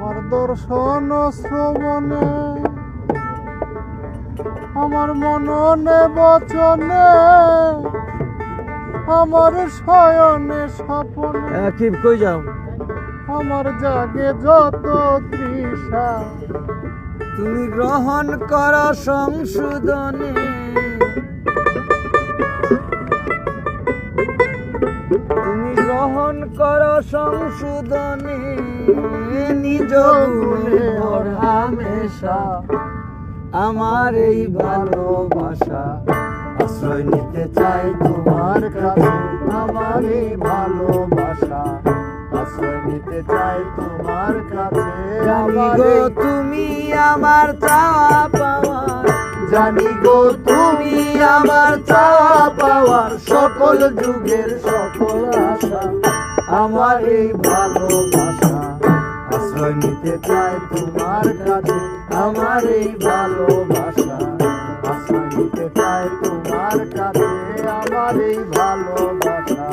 তোমার দর্শন শ্রবণে আমার মননে বচনে আমার শয়নে স্বপনে কি কই যাও আমার জাগে যত তৃষা তুমি গ্রহণ কর সংশোধনে তুমি গ্রহণ কর সংশোধনে নিজ গুণে ভর হামেশা আমার এই ভালোবাসা আশ্রয় নিতে চাই তোমার কাছে আমার এই ভালোবাসা আশ্রয় নিতে চাই তোমার কাছে জানি গো তুমি আমার চাওয়া পাওয়ার জানি গো তুমি আমার চাওয়া পাওয়ার সকল যুগের সকল আশা আমার এই ভালোবাসা আশ্রয় নিতে চাই তোমার কাছে আমার এই ভালোবাসা আশ্রয় নিতে চাই তোমার কাছে আমার এই ভালোবাসা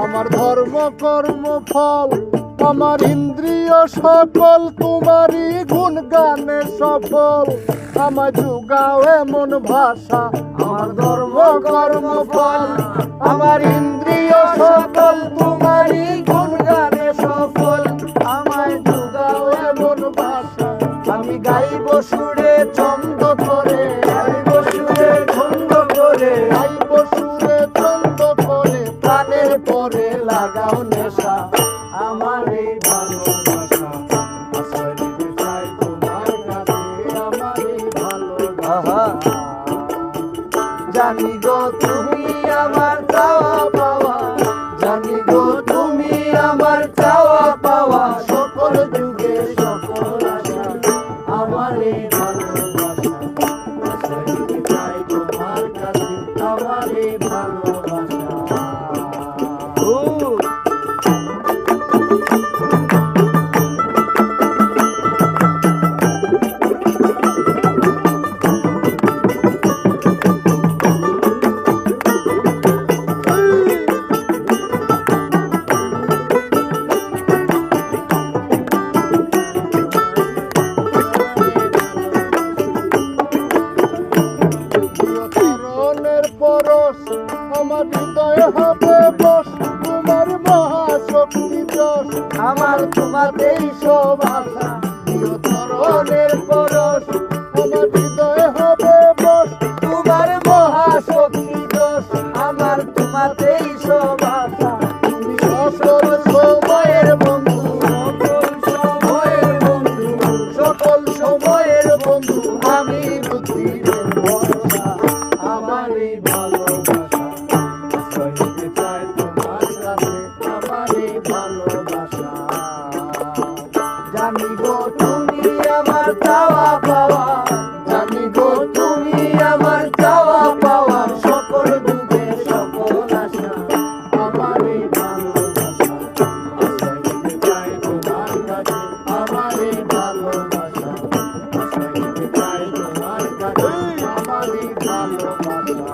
আমার ধর্ম কর্ম ফল আমার ইন্দ্রিয় সকল তোমারই গুণ গানে সফল আমার যুগাও এমন ভাষা আমার ধর্ম কর্ম ফল আমার ইন্দ্রিয় সকল তোমারই গুণ গানে সফল আমার যুগাও এমন ভাষা আমি গাইব সুরে ছন্দ করে গাইব সুরে ছন্দ করে গাইব সুরে ছন্দ করে প্রাণের পরে লাগাও নেশা আমার এই ভালোবাসা আশ্রয় নিতে চাই তোমার কাছে আমার এই ভালোবাসা জানি গো তুমি আমার চাওয়া পাওয়া জানি গো তুমি আমার চাওয়া পাওয়া সকল যুগে সকল আশা আমার এই ভালোবাসা আশ্রয় নিতে চাই তোমার কাছে আমার এই ভালোবাসা পরশ আমার হৃদয় হবে বস তোমার মহাশক্তি যশ আমার তোমাতেই সব আশা প্রিয় তরণের পরশ আমার হৃদয় হবে বস তোমার মহাশক্তি যশ আমার তোমাতেই সব আশা তুমি সকল সময়ের বন্ধু সকল সময়ের বন্ধু সকল সময়ের বন্ধু আমি বুদ্ধির ভরসা আমার এই ভালোবাসা আশ্রয় নিতে চাই তোমার কাছে আমার এই ভালোবাসা জানি গো তুমি আমার চাওয়া পাওয়া জানি গো তুমি আমার চাওয়া পাওয়া সকল যুগে সকল আশা আমার এই ভালোবাসা আশ্রয় নিতে চাই তোমার কাছে আমার এই ভালোবাসা আশ্রয় নিতে চাই তোমার কাছে আমার এই ভালোবাসা